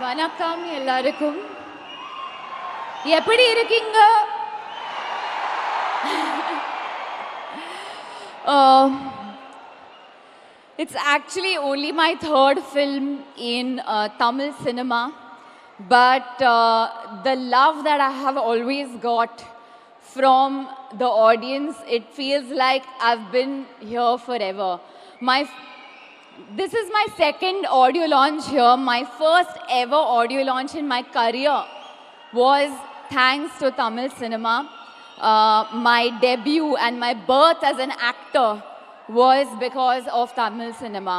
வணக்கம் எல்லாருக்கும். எப்படி இருக்கீங்க? Uh, it's actually only my third film in Tamil cinema, but the love that I have always got from the audience, it feels like I've been here forever. This is my second audio launch here. My first ever audio launch in my career was thanks to Tamil cinema. My debut and my birth as an actor was because of Tamil cinema.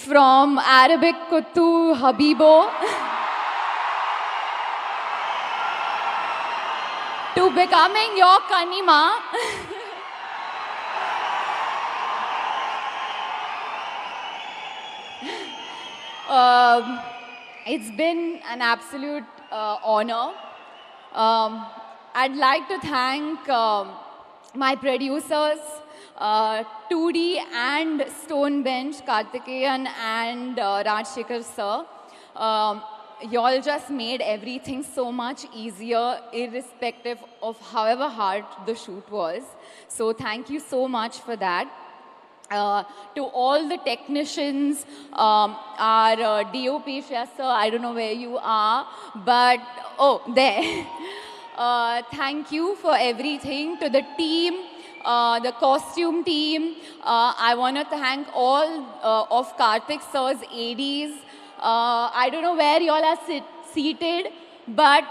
From Arabic Kuttu Habibo to becoming your Kanima. It's been an absolute honor. I'd like to thank my producers, 2D and Stone Bench, Karthikeyan and Rajshekhar sir. Y'all just made everything so much easier, irrespective of however hard the shoot was. So thank you so much for that. To all the technicians, our DOP, Shreya sir, I don't know where you are, but, oh, there. Thank you for everything. To the team, the costume team, I want to thank all of Karthik sir's ADs. I don't know where you all are seated, but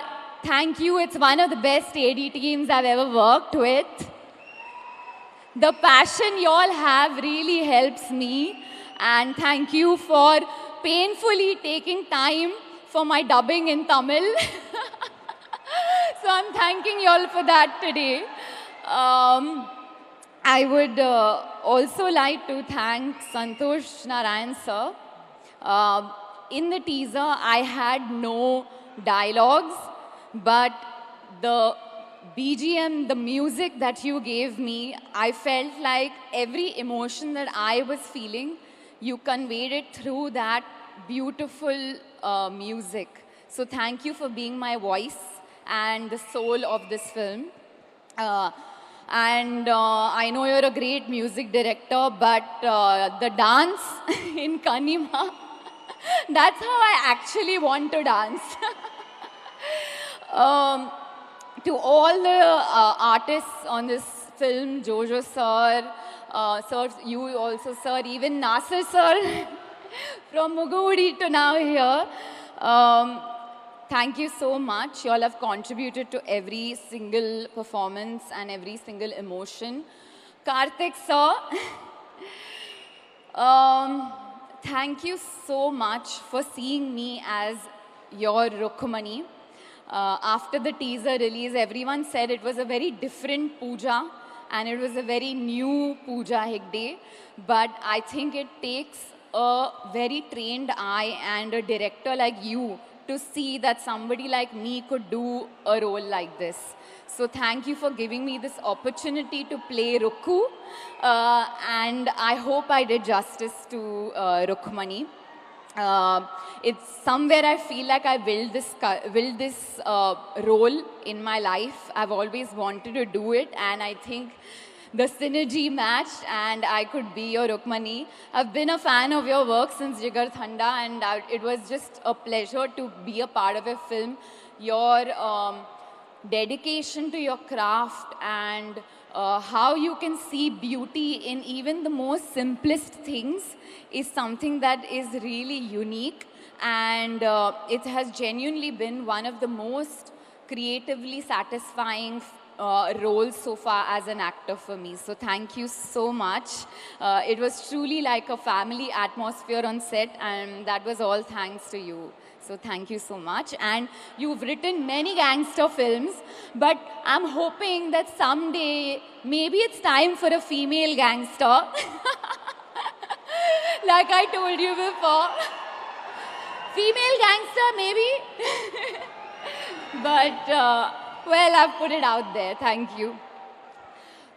thank you. It's one of the best AD teams I've ever worked with. The passion you all have really helps me, and thank you for painfully taking time for my dubbing in Tamil. So I'm thanking you all for that today. I would also like to thank Santosh Narayan sir. In the teaser, I had no dialogues, but the BGM, the music that you gave me, I felt like every emotion that I was feeling, you conveyed it through that beautiful music. So thank you for being my voice and the soul of this film. I know you're a great music director, but the dance in Kanima, that's how I actually want to dance. To all the artists on this film, Jojo sir, sir, you also sir, even Nasir sir from Mugudi to now here. Thank you so much. You all have contributed to every single performance and every single emotion. Karthik sir, thank you so much for seeing me as your Rukmani. After the teaser release, everyone said it was a very different Pooja and it was a very new Pooja Hegde. But I think it takes a very trained eye and a director like you to see that somebody like me could do a role like this. So thank you for giving me this opportunity to play Rukku. And I hope I did justice to Rukmani. It's somewhere I feel like I will this role in my life. I've always wanted to do it, and I think the synergy matched, and I could be your Rukmani. I've been a fan of your work since Jigar Thanda, and it was just a pleasure to be a part of your film. Your dedication to your craft and how you can see beauty in even the most simplest things is something that is really unique, and it has genuinely been one of the most creatively satisfying roles so far as an actor for me. So thank you so much. It was truly like a family atmosphere on set, and that was all thanks to you. So thank you so much. And you've written many gangster films, but I'm hoping that someday maybe it's time for a female gangster. Like I told you before. Female gangster, maybe? But, well, I've put it out there. Thank you.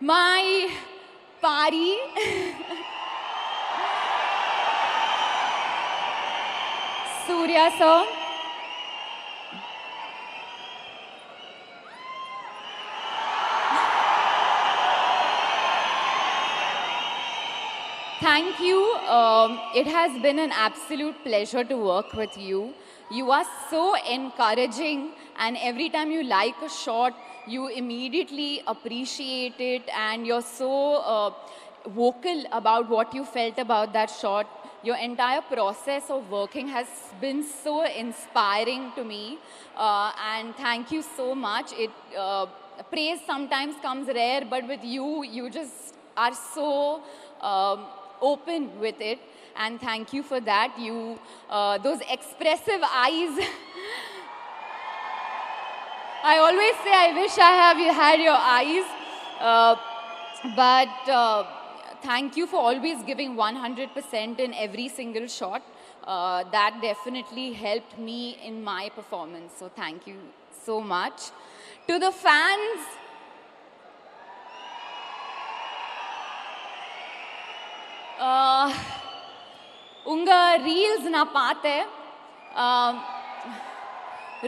My Pari. Surya sir. Thank you. It has been an absolute pleasure to work with you. You are so encouraging, and every time you like a shot, you immediately appreciate it, and you're so vocal about what you felt about that shot. Your entire process of working has been so inspiring to me, and thank you so much. Praise sometimes comes rare, but with you, you just are so open with it, and thank you for that. Those expressive eyes. I always say I wish I had your eyes, but thank you for always giving 100% in every single shot. That definitely helped me in my performance, so thank you so much. To the fans, உங்க reels நான் பார்த்தேன்,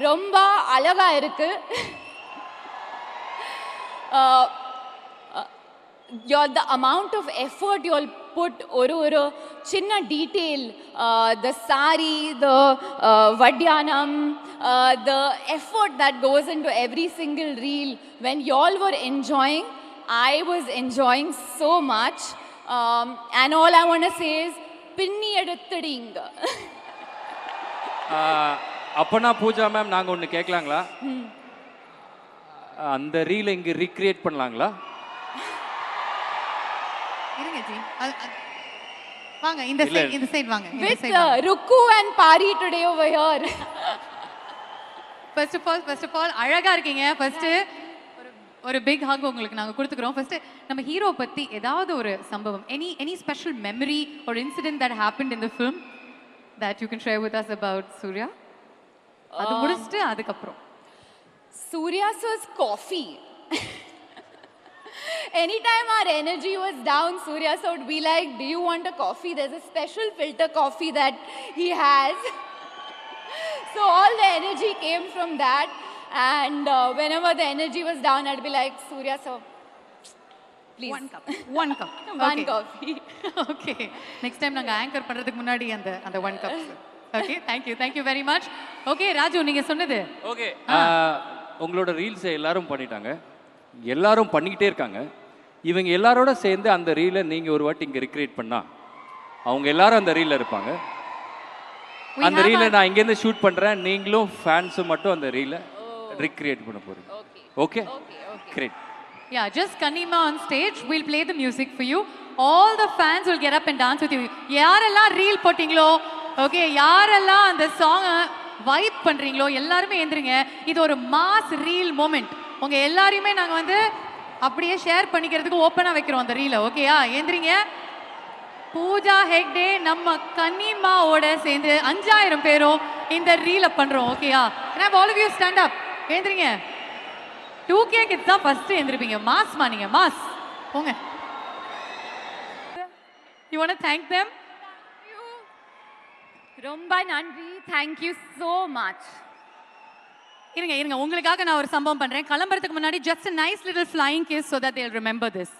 ரொம்ப அழகா இருக்கு. The amount of effort you all put ஒரு சின்ன detail, the sari, the vadyanam, the effort that goes into every single reel. When you all were enjoying, I was enjoying so much. And all I want to say is, pinni edutudinga. அப்பனா Pooja ma'am, நாங்கள் ஒன்று கேட்கலாங்களா? அந்த ரீலை இங்கே recreate பண்ணலாங்களா? இருங்க G, வாங்க இந்த side வாங்க. With Rukku and Pari today over here. First of all அழகா இருக்கீங்க. ஃபர்ஸ்ட் ஒரு பிக் ஹக் உங்களுக்கு நாங்கள் கொடுத்துக்கிறோம். ஃபர்ஸ்ட் நம்ம ஹீரோ பற்றி ஏதாவது ஒரு சம்பவம், any special memory or incident that happened in the film that you can share with us about Surya? அது முடிச்சிட்டு அதுக்கப்புறம். Surya sir's coffee. Anytime our energy was down, Surya sir would be like, do you want a coffee? There's a special filter coffee that he has. So all the energy came from that. And whenever the energy was down, I'd be like, Surya sir, please. One cup. One okay. coffee. Okay. Next time நாங்கள் anchor பண்ணுறதுக்கு முன்னாடி அந்த 1 cup. Okay, thank you very much. Okay, Raju, நீங்கள் சொன்னது. Okay, உங்களோட ரீல்ஸை எல்லாரும் பண்ணிட்டாங்க, எல்லாரும் பண்ணிக்கிட்டே இருக்காங்க. இவங்க எல்லாரோட சேர்ந்து அந்த ரீலை நீங்கள் ஒரு வாட்டி இங்கே ரிக்ரியேட் பண்ணா அவங்க எல்லாரும் அந்த ரீலில் இருப்பாங்க. அந்த ரீலை நான் இங்கேருந்து ஷூட் பண்ணுறேன், நீங்களும் ஃபேன்ஸும் மட்டும் அந்த ரீலை recreate பண்ண போறீங்க. Okay? Great. Yeah, just Kanima on stage. We'll play the music for you. All the fans will get up and dance with you. யாரெல்லாம் ரீல் போட்டிங்களோ, ஓகே, யாரெல்லாம் அந்த சாங்கை வைப் பண்ணுறீங்களோ எல்லாருமே எந்திரிங்க. இது ஒரு மாஸ் ரீல் மூமெண்ட். உங்கள் எல்லாரையுமே நாங்கள் வந்து அப்படியே ஷேர் பண்ணிக்கிறதுக்கு ஓப்பனாக வைக்கிறோம் அந்த ரீலை. ஓகேயா? எந்திரிங்க. பூஜா ஹெக்டே நம்ம கன்னிமாவோட சேர்ந்து 5000 பேரும் இந்த ரீலை பண்ணுறோம். ஓகேயா? Can I have all of you stand up? ஏந்திரிங்க. 2K kids தான் ஃபர்ஸ்ட் எந்திரிப்பீங்க. மாஸ்மா நீங்க, மாஸ் போங்க. You want to thank them? ரொம்ப நன்றி. Thank you so much. இருங்க உங்களுக்காக நான் ஒரு சம்பவம் பண்றேன். கிளம்புறதுக்கு முன்னாடி just a nice little flying kiss so that they'll remember this.